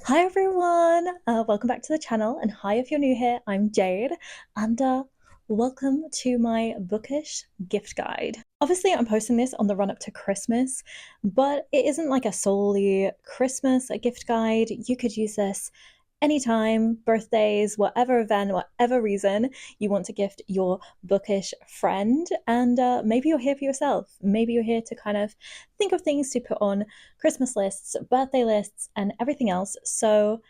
Hi everyone, welcome back to the channel, and hi if you're new here, I'm Jade, and welcome to my bookish gift guide. Obviously I'm posting this on the run up to Christmas, but it isn't like a solely Christmas gift guide. You could use this anytime, birthdays, whatever event, whatever reason you want to gift your bookish friend. And maybe you're here for yourself. Maybe you're here to kind of think of things to put on Christmas lists, birthday lists, and everything else. So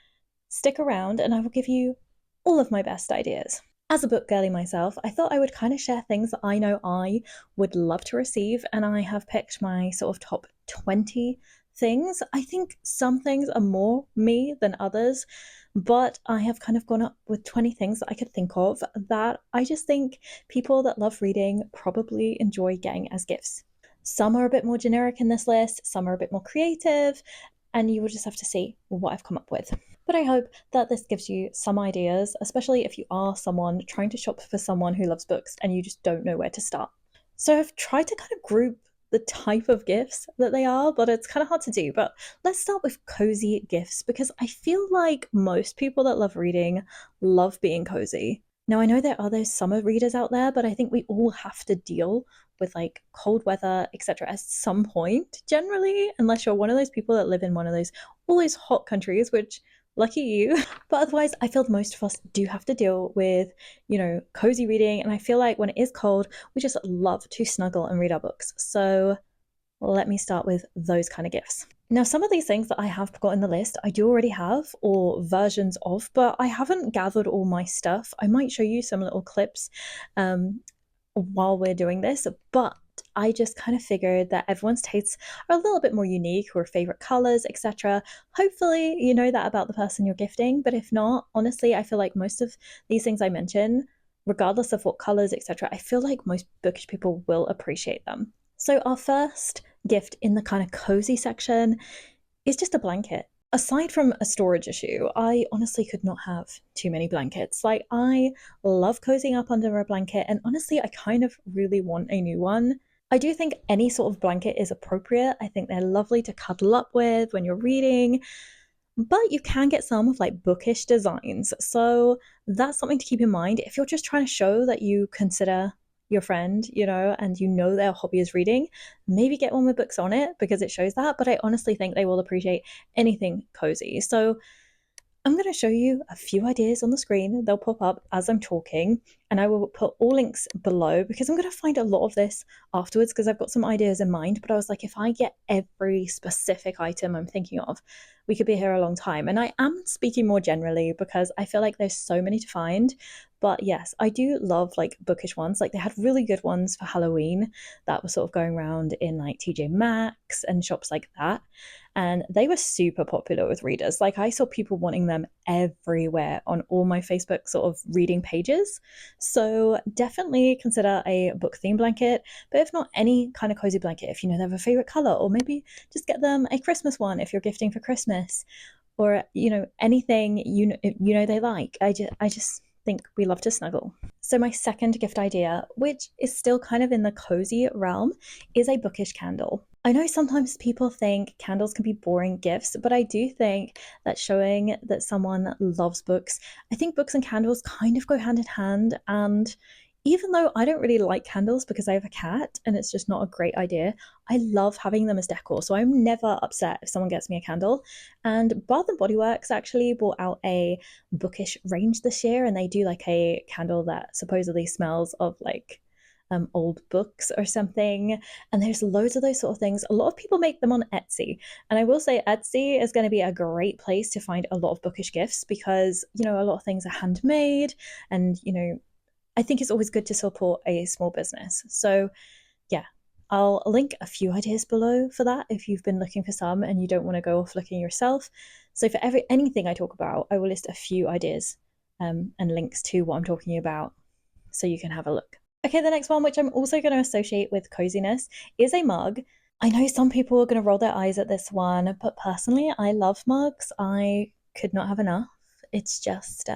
stick around and I will give you all of my best ideas. As a book girly myself, I thought I would kind of share things that I know I would love to receive, and I have picked my sort of top 20 things. I think some things are more me than others, but I have kind of gone up with 20 things that I could think of that I just think people that love reading probably enjoy getting as gifts. Some are a bit more generic in this list, some are a bit more creative, and you will just have to see what I've come up with. But I hope that this gives you some ideas, especially if you are someone trying to shop for someone who loves books and you just don't know where to start. So I've tried to kind of group the type of gifts that they are, but it's kind of hard to do. But let's start with cozy gifts because I feel like most people that love reading love being cozy. Now, I know there are those summer readers out there, but I think we all have to deal with like cold weather, etc. at some point, generally, unless you're one of those people that live in one of those always hot countries, which lucky you. But otherwise, I feel most of us do have to deal with, cozy reading. And I feel like when it is cold, we just love to snuggle and read our books. So let me start with those kind of gifts. Now, some of these things that I have got in the list, I do already have, or versions of, but I haven't gathered all my stuff. I might show you some little clips while we're doing this, but I just kind of figured that everyone's tastes are a little bit more unique, or favorite colors, etc. Hopefully, you know that about the person you're gifting, but if not, honestly, I feel like most of these things I mention, regardless of what colors, etc., I feel like most bookish people will appreciate them. So, our first gift in the kind of cozy section is just a blanket. Aside from a storage issue, I honestly could not have too many blankets. Like, I love cozying up under a blanket, and honestly, I kind of really want a new one. I do think any sort of blanket is appropriate. I think they're lovely to cuddle up with when you're reading, but you can get some with like bookish designs. So that's something to keep in mind if you're just trying to show that you consider your friend, and their hobby is reading. Maybe get one with books on it because it shows that. But I honestly think they will appreciate anything cozy. So I'm going to show you a few ideas on the screen. They'll pop up as I'm talking, and I will put all links below because I'm going to find a lot of this afterwards because I've got some ideas in mind. But I was like, if I get every specific item I'm thinking of, we could be here a long time. And I am speaking more generally because I feel like there's so many to find. But yes, I do love like bookish ones. Like they had really good ones for Halloween that were sort of going around in like TJ Maxx and shops like that. And they were super popular with readers. Like I saw people wanting them everywhere on all my Facebook sort of reading pages. So definitely consider a book theme blanket, but if not, any kind of cozy blanket, if you know they have a favorite color, or maybe just get them a Christmas one if you're gifting for Christmas, or anything they like. I just think we love to snuggle. So my second gift idea, which is still kind of in the cozy realm, is a bookish candle. I know sometimes people think candles can be boring gifts, but I do think that showing that someone loves books, I think books and candles kind of go hand in hand. And even though I don't really like candles because I have a cat and it's just not a great idea, I love having them as decor. So I'm never upset if someone gets me a candle. And Bath and Body Works actually brought out a bookish range this year, and they do like a candle that supposedly smells of like old books or something. And there's loads of those sort of things. A lot of people make them on Etsy. And I will say Etsy is going to be a great place to find a lot of bookish gifts because, a lot of things are handmade, and, I think it's always good to support a small business. So, yeah, I'll link a few ideas below for that if you've been looking for some and you don't want to go off looking yourself. So, for anything I talk about, I will list a few ideas and links to what I'm talking about so you can have a look. Okay, the next one, which I'm also going to associate with coziness, is a mug. I know some people are going to roll their eyes at this one, but personally, I love mugs. I could not have enough. It's just,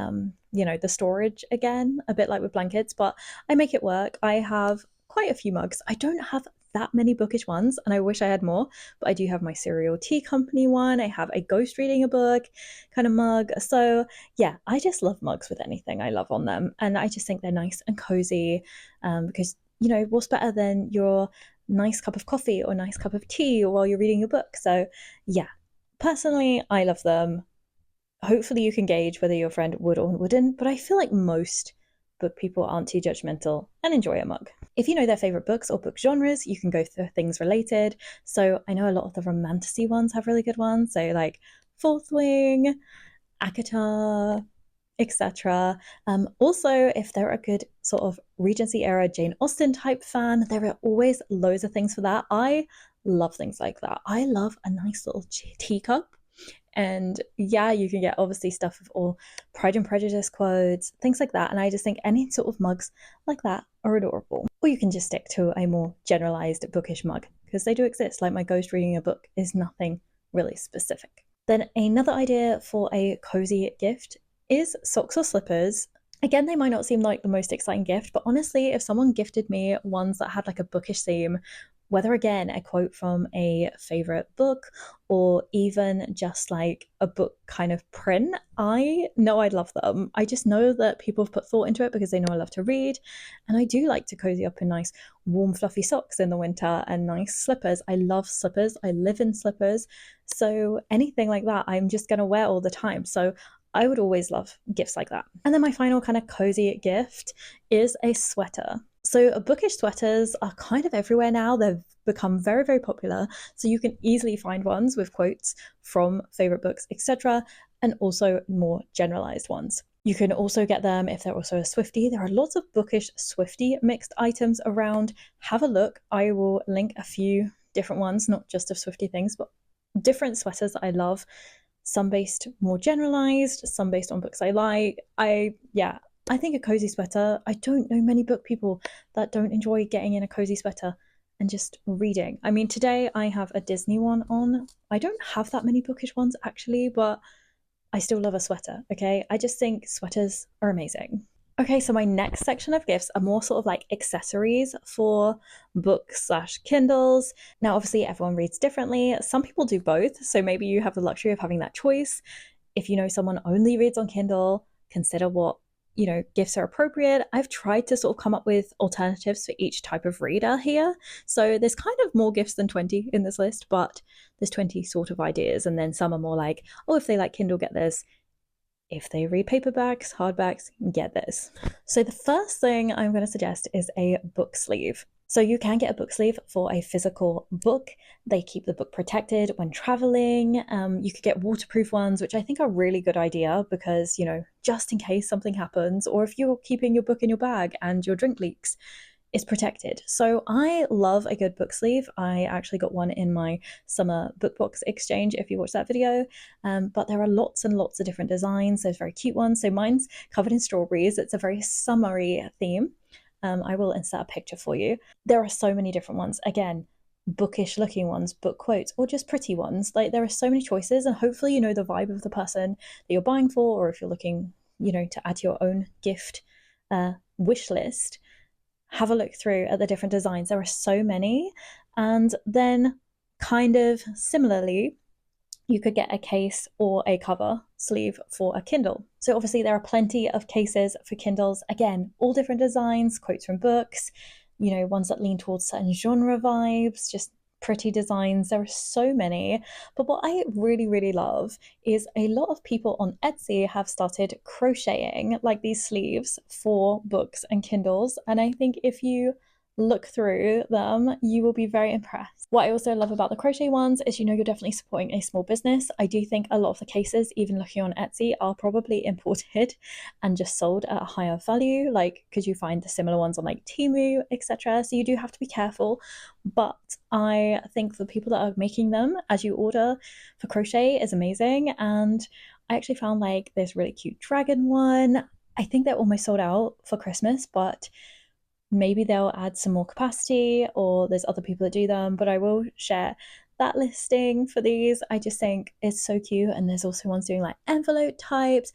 the storage again, a bit like with blankets, but I make it work. I have quite a few mugs. I don't have that many bookish ones, and I wish I had more, but I do have my Serial Tea Company one. I have a ghost reading a book kind of mug. So yeah, I just love mugs with anything I love on them, and I just think they're nice and cozy, because you know, what's better than your nice cup of coffee or nice cup of tea while you're reading a book? So yeah, personally, I love them. Hopefully you can gauge whether your friend would or wouldn't, but I feel like most book people aren't too judgmental and enjoy a mug. If you know their favorite books or book genres, you can go through things related. So I know a lot of the romantasy ones have really good ones. So like Fourth Wing, Akata, etc. Also, if they're a good sort of Regency era Jane Austen type fan, there are always loads of things for that. I love things like that. I love a nice little teacup. And yeah, you can get obviously stuff of all Pride and Prejudice quotes, things like that. And I just think any sort of mugs like that are adorable. Or you can just stick to a more generalized bookish mug, because they do exist. Like my ghost reading a book is nothing really specific. Then another idea for a cozy gift is socks or slippers. Again, they might not seem like the most exciting gift, but honestly, if someone gifted me ones that had like a bookish theme, whether again a quote from a favorite book or even just like a book kind of print, I know I'd love them. I just know that people have put thought into it because they know I love to read, and I do like to cozy up in nice warm fluffy socks in the winter and nice slippers. I love slippers. I live in slippers. So anything like that, I'm just going to wear all the time. So I would always love gifts like that. And then my final kind of cozy gift is a sweater. So bookish sweaters are kind of everywhere now. They've become very, very popular. So you can easily find ones with quotes from favorite books, etc., and also more generalized ones. You can also get them if they're also a Swiftie. There are lots of bookish Swiftie mixed items around. Have a look. I will link a few different ones, not just of Swiftie things, but different sweaters that I love. Some based more generalized, some based on books I like. I think a cozy sweater, I don't know many book people that don't enjoy getting in a cozy sweater and just reading. I mean, today I have a Disney one on. I don't have that many bookish ones actually, but I still love a sweater, okay? I just think sweaters are amazing. Okay, so my next section of gifts are more sort of like accessories for books slash Kindles. Now, obviously, everyone reads differently. Some people do both, so maybe you have the luxury of having that choice. If you know someone only reads on Kindle, consider what gifts are appropriate. I've tried to sort of come up with alternatives for each type of reader here. So there's kind of more gifts than 20 in this list, but there's 20 sort of ideas. And then some are more like, oh, if they like Kindle, get this. If they read paperbacks, hardbacks, get this. So the first thing I'm going to suggest is a book sleeve. So you can get a book sleeve for a physical book. They keep the book protected when traveling. You could get waterproof ones, which I think are a really good idea because, just in case something happens, or if you're keeping your book in your bag and your drink leaks, is protected. So I love a good book sleeve. I actually got one in my summer book box exchange if you watch that video. But there are lots and lots of different designs. There's very cute ones. So mine's covered in strawberries. It's a very summery theme. I will insert a picture for you. There are so many different ones. Again, bookish looking ones, book quotes, or just pretty ones. Like there are so many choices, and hopefully you know the vibe of the person that you're buying for, or if you're looking, to add to your own gift wish list. Have a look through at the different designs. There are so many. And then kind of similarly, you could get a case or a cover sleeve for a Kindle. So obviously there are plenty of cases for Kindles. Again, all different designs, quotes from books, ones that lean towards certain genre vibes, just pretty designs. There are so many. But what I really, really love is a lot of people on Etsy have started crocheting like these sleeves for books and Kindles. And I think if you look through them, you will be very impressed. What I also love about the crochet ones is you're definitely supporting a small business. I do think a lot of the cases, even looking on Etsy, are probably imported and just sold at a higher value, like because you find the similar ones on like Temu, etc. So you do have to be careful. But I think the people that are making them as you order for crochet is amazing. And I actually found like this really cute dragon one. I think they're almost sold out for Christmas, but maybe they'll add some more capacity, or there's other people that do them, but I will share that listing for these. I just think it's so cute. And there's also ones doing like envelope types.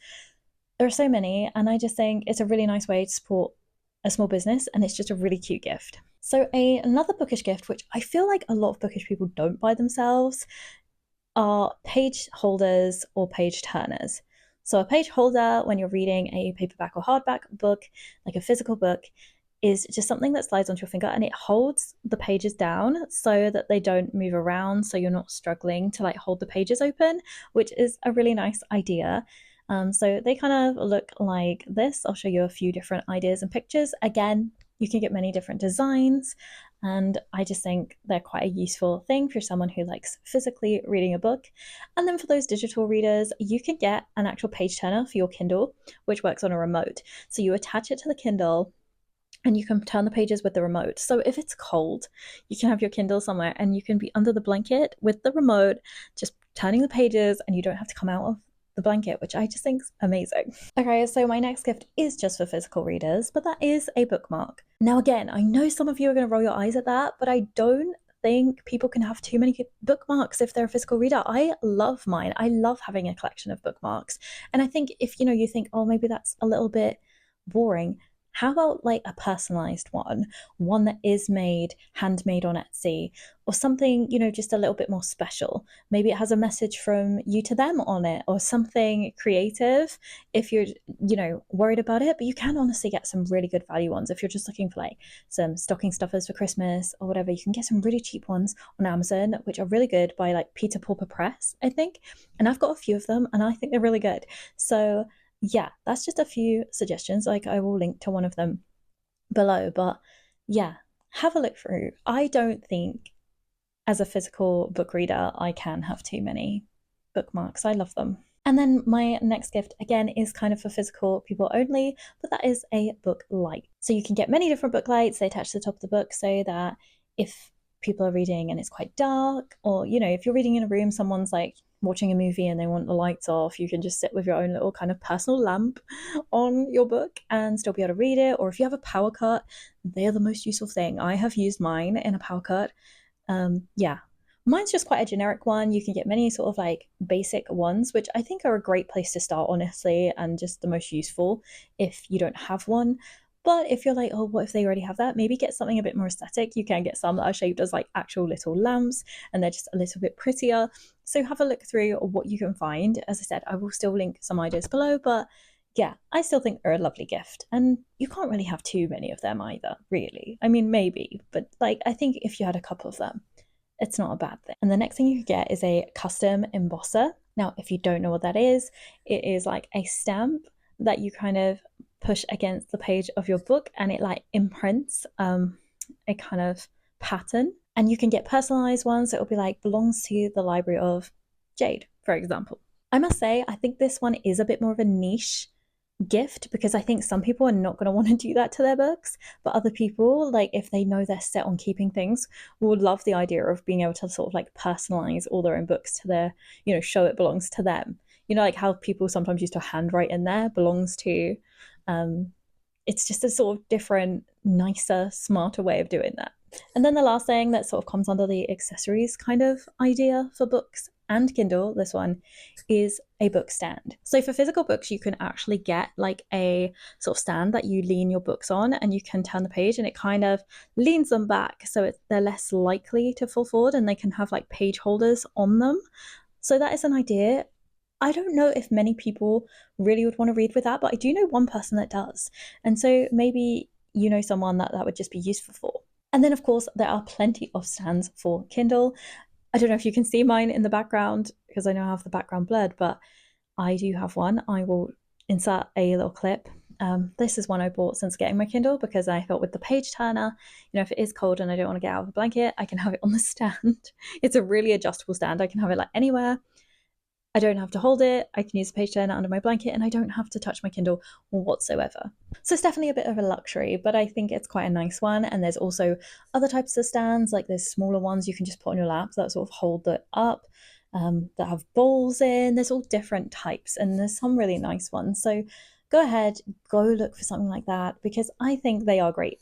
There are so many, and I just think it's a really nice way to support a small business, and it's just a really cute gift. So another bookish gift, which I feel like a lot of bookish people don't buy themselves, are page holders or page turners. So a page holder, when you're reading a paperback or hardback book, like a physical book, is just something that slides onto your finger and it holds the pages down so that they don't move around, so you're not struggling to like hold the pages open, which is a really nice idea. So they kind of look like this. I'll show you a few different ideas and pictures. Again, you can get many different designs, and I just think they're quite a useful thing for someone who likes physically reading a book. And then for those digital readers, you can get an actual page turner for your Kindle, which works on a remote. So you attach it to the Kindle and you can turn the pages with the remote. So if it's cold, you can have your Kindle somewhere and you can be under the blanket with the remote, just turning the pages, and you don't have to come out of the blanket, which I just think is amazing. Okay, so my next gift is just for physical readers, but that is a bookmark. Now, again, I know some of you are going to roll your eyes at that, but I don't think people can have too many bookmarks if they're a physical reader. I love mine. I love having a collection of bookmarks. And I think if you think, oh, maybe that's a little bit boring, how about like a personalized one that is handmade on Etsy, or something, just a little bit more special? Maybe it has a message from you to them on it, or something creative if you're, worried about it. But you can honestly get some really good value ones. If you're just looking for like some stocking stuffers for Christmas or whatever, you can get some really cheap ones on Amazon, which are really good, by like Peter Pauper Press, I think. And I've got a few of them and I think they're really good. So yeah, that's just a few suggestions. Like, I will link to one of them below, but yeah, have a look through. I don't think as a physical book reader I can have too many bookmarks. I love them. And then my next gift, again, is kind of for physical people only, but that is a book light. So you can get many different book lights. They attach to the top of the book so that if people are reading and it's quite dark, or if you're reading in a room, someone's like watching a movie and they want the lights off, you can just sit with your own little kind of personal lamp on your book and still be able to read it. Or if you have a power cut, they're the most useful thing. I have used mine in a power cut. Yeah, mine's just quite a generic one. You can get many sort of like basic ones, which I think are a great place to start, honestly, and just the most useful if you don't have one. But if you're like, oh, what if they already have that? Maybe get something a bit more aesthetic. You can get some that are shaped as like actual little lamps and they're just a little bit prettier. So have a look through what you can find. As I said, I will still link some ideas below, but yeah, I still think they're a lovely gift. And you can't really have too many of them either, really. I mean, maybe, but like, I think if you had a couple of them, it's not a bad thing. And the next thing you could get is a custom embosser. Now, if you don't know what that is, it is like a stamp that you kind of push against the page of your book and it like imprints a kind of pattern. And you can get personalized ones. So it'll be like, belongs to the library of Jade, for example. I must say, I think this one is a bit more of a niche gift, because I think some people are not going to want to do that to their books, but other people, like if they know they're set on keeping things, would love the idea of being able to sort of like personalize all their own books to their, show it belongs to them. Like how people sometimes used to handwrite in there, belongs to. It's just a sort of different, nicer, smarter way of doing that. And then the last thing that sort of comes under the accessories kind of idea for books and Kindle, this one, is a book stand. So for physical books, you can actually get like a sort of stand that you lean your books on, and you can turn the page and it kind of leans them back so they're less likely to fall forward, and they can have like page holders on them. So that is an idea. I don't know if many people really would want to read with that, but I do know one person that does. And so maybe someone that would just be useful for. And then, of course, there are plenty of stands for Kindle. I don't know if you can see mine in the background because I know I have the background blurred, but I do have one. I will insert a little clip. This is one I bought since getting my Kindle, because I thought with the page turner, if it is cold and I don't want to get out of the blanket, I can have it on the stand. It's a really adjustable stand. I can have it like anywhere. I don't have to hold it. I can use a page turner under my blanket and I don't have to touch my Kindle whatsoever. So it's definitely a bit of a luxury, but I think it's quite a nice one. And there's also other types of stands, like there's smaller ones you can just put on your lap that sort of hold it up, that have bowls in. There's all different types and there's some really nice ones. So go ahead, go look for something like that, because I think they are great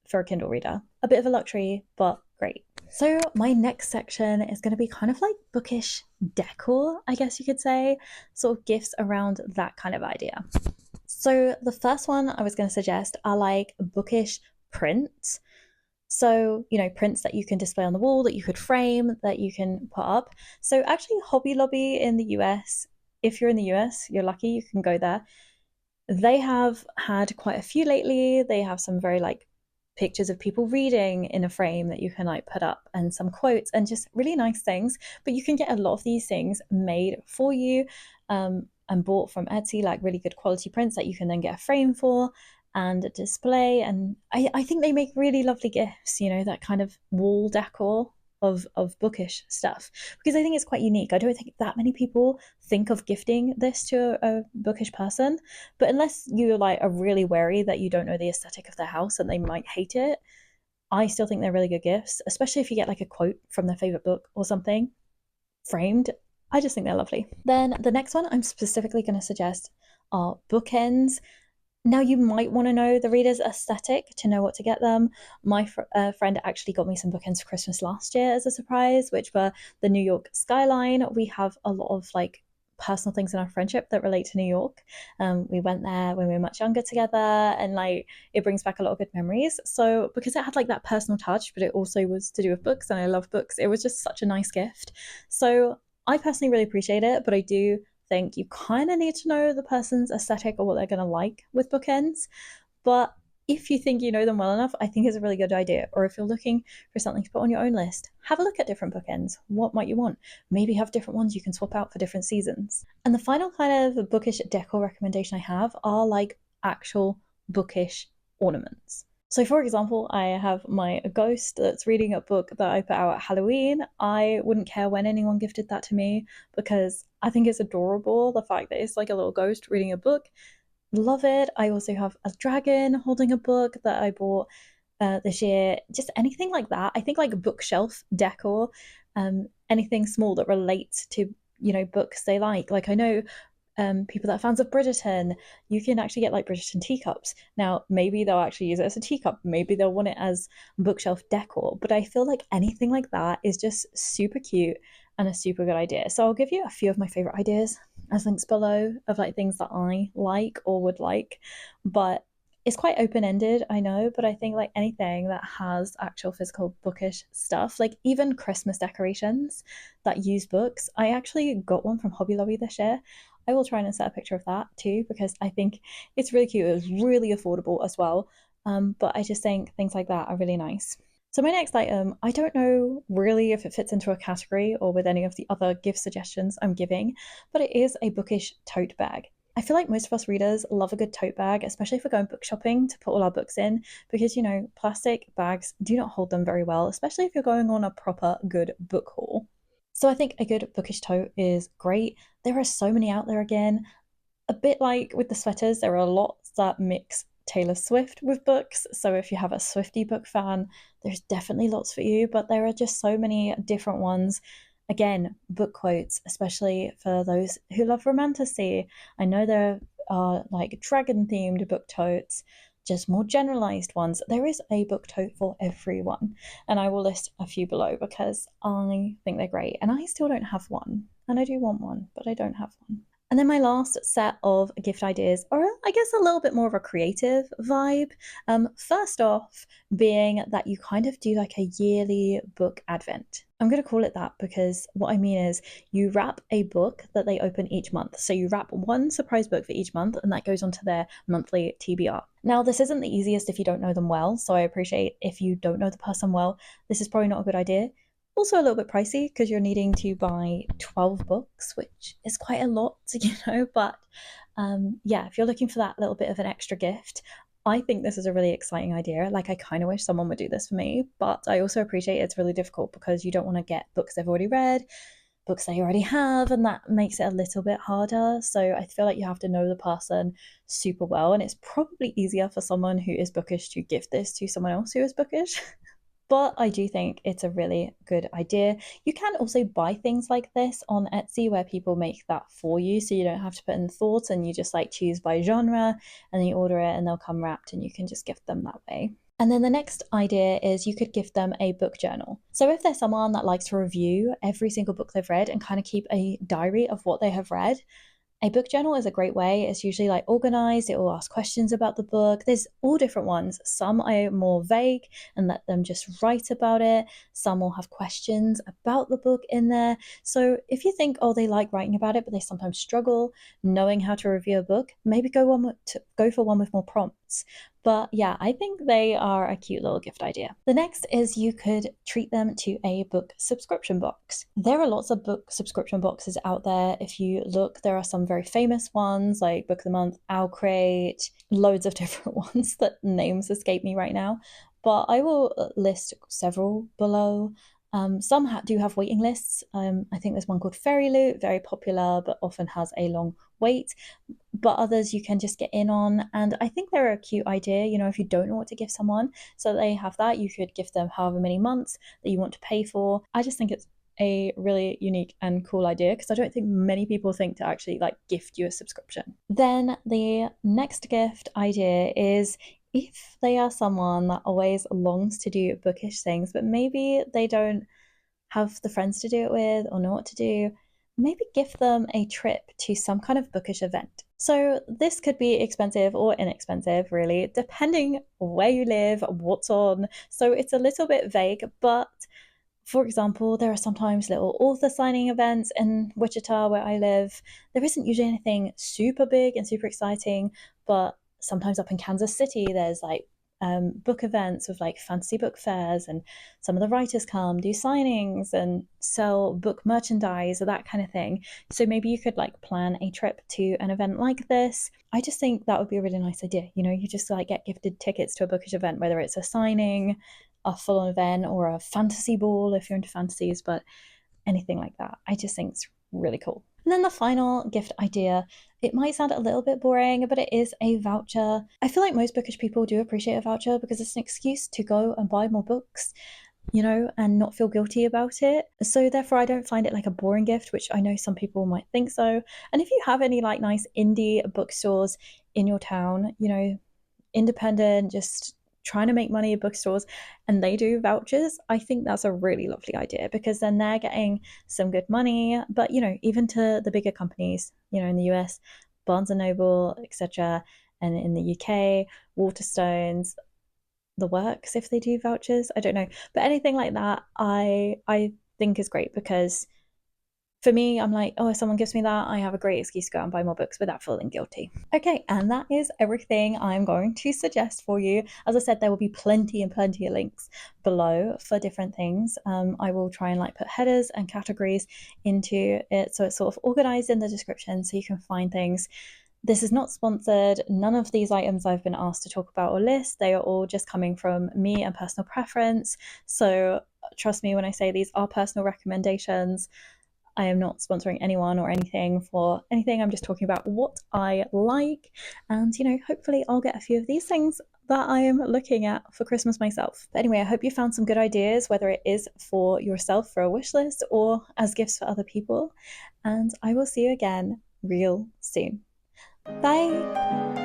for a Kindle reader. A bit of a luxury, but great. So my next section is going to be kind of like bookish decor, I guess you could say, sort of gifts around that kind of idea. So the first one I was going to suggest are like bookish prints. So, you know, prints that you can display on the wall, that you could frame, that you can put up. So actually Hobby Lobby in the US, if you're in the US, you're lucky, you can go there. They have had quite a few lately. They have some very like pictures of people reading in a frame that you can like put up, and some quotes and just really nice things. But you can get a lot of these things made for you, and bought from Etsy, like really good quality prints that you can then get a frame for and display. And I think they make really lovely gifts, you know, that kind of wall decor of bookish stuff, because I think it's quite unique. I don't think that many people think of gifting this to a bookish person, but unless you like are really wary that you don't know the aesthetic of their house and they might hate it, I still think they're really good gifts, especially if you get like a quote from their favorite book or something framed. I just think they're lovely. Then the next one I'm specifically going to suggest are bookends. Now, you might want to know the reader's aesthetic to know what to get them. My friend actually got me some bookends for Christmas last year as a surprise, which were the New York skyline. We have a lot of like personal things in our friendship that relate to New York. We went there when we were much younger together, and like it brings back a lot of good memories. So because it had like that personal touch, but it also was to do with books, and I love books, it was just such a nice gift. So I personally really appreciate it, but I do think you kind of need to know the person's aesthetic or what they're going to like with bookends. But if you think you know them well enough, I think it's a really good idea. Or if you're looking for something to put on your own list, have a look at different bookends. What might you want? Maybe have different ones you can swap out for different seasons. And the final kind of bookish decor recommendation I have are like actual bookish ornaments. So, for example, I have my ghost that's reading a book that I put out at Halloween. I wouldn't care when anyone gifted that to me because I think it's adorable. The fact that it's like a little ghost reading a book. Love it. I also have a dragon holding a book that I bought this year. Just anything like that. I think like bookshelf decor, anything small that relates to, you know, books they like. Like I know people that are fans of Bridgerton, you can actually get like Bridgerton teacups. Now, maybe they'll actually use it as a teacup, maybe they'll want it as bookshelf decor, but I feel like anything like that is just super cute and a super good idea. So I'll give you a few of my favorite ideas as links below of like things that I like or would like, but it's quite open-ended, I know, but I think like anything that has actual physical bookish stuff, like even Christmas decorations that use books. I actually got one from Hobby Lobby this year. I will try and insert a picture of that too, because I think it's really cute. It's really affordable as well. But I just think things like that are really nice. So my next item, I don't know really if it fits into a category or with any of the other gift suggestions I'm giving, but it is a bookish tote bag. I feel like most of us readers love a good tote bag, especially if we're going book shopping to put all our books in, because, you know, plastic bags do not hold them very well, especially if you're going on a proper good book haul. So I think a good bookish tote is great. There are so many out there again. A bit like with the sweaters, there are lots that mix Taylor Swift with books. So if you have a Swiftie book fan, there's definitely lots for you, but there are just so many different ones. Again, book quotes, especially for those who love romantasy. I know there are like dragon themed book totes, just more generalized ones. There is a book tote for everyone, and I will list a few below because I think they're great. And I still don't have one, and I do want one, but I don't have one. And then my last set of gift ideas are, I guess, a little bit more of a creative vibe. First off, being that you kind of do like a yearly book advent. I'm going to call it that because what I mean is you wrap a book that they open each month. So you wrap one surprise book for each month, and that goes onto their monthly TBR. Now, this isn't the easiest if you don't know them well. So I appreciate if you don't know the person well, this is probably not a good idea. Also a little bit pricey because you're needing to buy 12 books, which is quite a lot, you know, but yeah, if you're looking for that little bit of an extra gift, I think this is a really exciting idea. Like, I kind of wish someone would do this for me, but I also appreciate it's really difficult because you don't want to get books they've already read, books they already have, and that makes it a little bit harder. So I feel like you have to know the person super well, and it's probably easier for someone who is bookish to give this to someone else who is bookish. But I do think it's a really good idea. You can also buy things like this on Etsy where people make that for you, so you don't have to put in thought and you just like choose by genre and then you order it and they'll come wrapped and you can just gift them that way. And then the next idea is you could gift them a book journal. So if there's someone that likes to review every single book they've read and kind of keep a diary of what they have read, A book journal is a great way. It's usually like organized, it will ask questions about the book. There's all different ones. Some are more vague and let them just write about it. Some will have questions about the book in there. So if you think, oh, they like writing about it, but they sometimes struggle knowing how to review a book, maybe go for one with more prompts. But yeah, I think they are a cute little gift idea. The next is you could treat them to a book subscription box. There are lots of book subscription boxes out there. If you look, there are some very famous ones like Book of the Month, Owl Crate, loads of different ones that names escape me right now. But I will list several below. Some do have waiting lists. I think there's one called Fairy Loot, very popular, but often has a long wait. But others you can just get in on. And I think they're a cute idea, you know, if you don't know what to give someone. So they have that, you could give them however many months that you want to pay for. I just think it's a really unique and cool idea because I don't think many people think to actually like gift you a subscription. Then the next gift idea is if they are someone that always longs to do bookish things, but maybe they don't have the friends to do it with or know what to do, maybe gift them a trip to some kind of bookish event. So this could be expensive or inexpensive, really, depending where you live, what's on. So it's a little bit vague, but for example, there are sometimes little author signing events in Wichita where I live. There isn't usually anything super big and super exciting, but sometimes up in Kansas City, there's like book events with like fancy book fairs, and some of the writers come do signings and sell book merchandise or that kind of thing. So maybe you could like plan a trip to an event like this. I just think that would be a really nice idea. You know, you just like get gifted tickets to a bookish event, whether it's a signing, a full-on event, or a fantasy ball if you're into fantasies, but anything like that. I just think it's really cool. And then the final gift idea, it might sound a little bit boring, but it is a voucher. I feel like most bookish people do appreciate a voucher because it's an excuse to go and buy more books, you know, and not feel guilty about it. So therefore I don't find it like a boring gift, which I know some people might think so. And if you have any like nice indie bookstores in your town, you know, independent, just trying to make money at bookstores, and they do vouchers, I think that's a really lovely idea because then they're getting some good money. But you know, even to the bigger companies, you know, in the US, Barnes and Noble, etc., and in the UK, Waterstones, the works, if they do vouchers, I don't know, but anything like that, I think is great because for me, I'm like, oh, if someone gives me that, I have a great excuse to go and buy more books without feeling guilty. Okay, and that is everything I'm going to suggest for you. As I said, there will be plenty and plenty of links below for different things. I will try and like put headers and categories into it so it's sort of organized in the description so you can find things. This is not sponsored. None of these items I've been asked to talk about or list. They are all just coming from me and personal preference. So trust me when I say these are personal recommendations. I am not sponsoring anyone or anything for anything. I'm just talking about what I like. And, you know, hopefully I'll get a few of these things that I am looking at for Christmas myself. But anyway, I hope you found some good ideas, whether it is for yourself for a wish list or as gifts for other people. And I will see you again real soon. Bye.